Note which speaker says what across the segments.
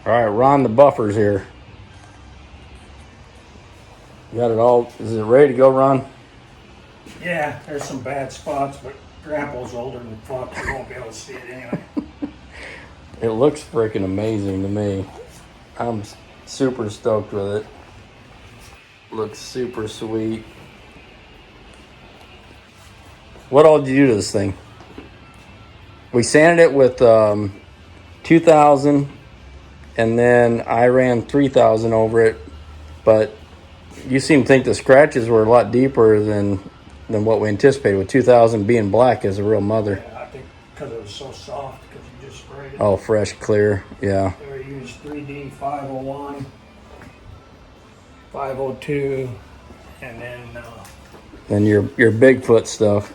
Speaker 1: All right, Ron, the buffer's here. You got it all. Is it ready to go, Ron?
Speaker 2: Yeah, there's some bad spots, but Grandpa's older than fuck. You won't be able to see it anyway.
Speaker 1: It looks freaking amazing to me. I'm super stoked with it. Looks super sweet. What all did you do to this thing? We sanded it with 2000, and then I ran 3000 over it. But you seem to think the scratches were a lot deeper than what we anticipated, with 2000 being black as a real mother.
Speaker 2: Yeah, I think because it was so soft, because you just sprayed it.
Speaker 1: Oh, fresh, clear, yeah.
Speaker 2: So we used 3D 501, 502, and
Speaker 1: then your Bigfoot stuff.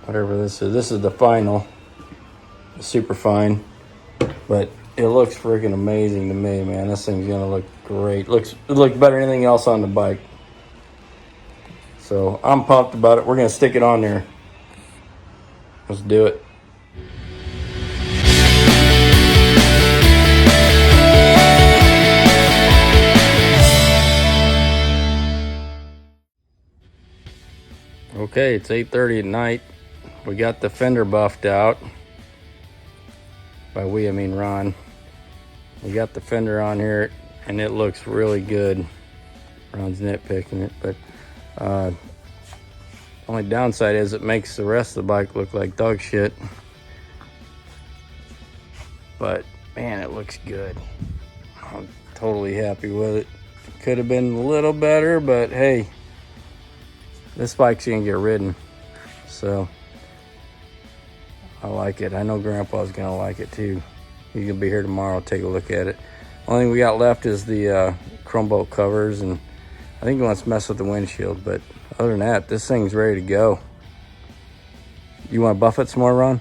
Speaker 1: Whatever this is. This is the final. Super fine. But it looks freaking amazing to me, man. This thing's gonna look great. It looks better than anything else on the bike. So I'm pumped about it. We're gonna stick it on there. Let's do it. Okay, it's 8:30 at night. We got the fender buffed out. By we, I mean Ron. We got the fender on here, and it looks really good. Ron's nitpicking it, but only downside is it makes the rest of the bike look like dog shit. But man, it looks good. I'm totally happy with it. Could have been a little better, but hey, this bike's gonna get ridden, so I like it. I know Grandpa's gonna like it too. He's gonna be here tomorrow, take a look at it. Only thing we got left is the chrome bolt covers, and I think he wants to mess with the windshield, but other than that, this thing's ready to go. You want to buff it some more, Ron?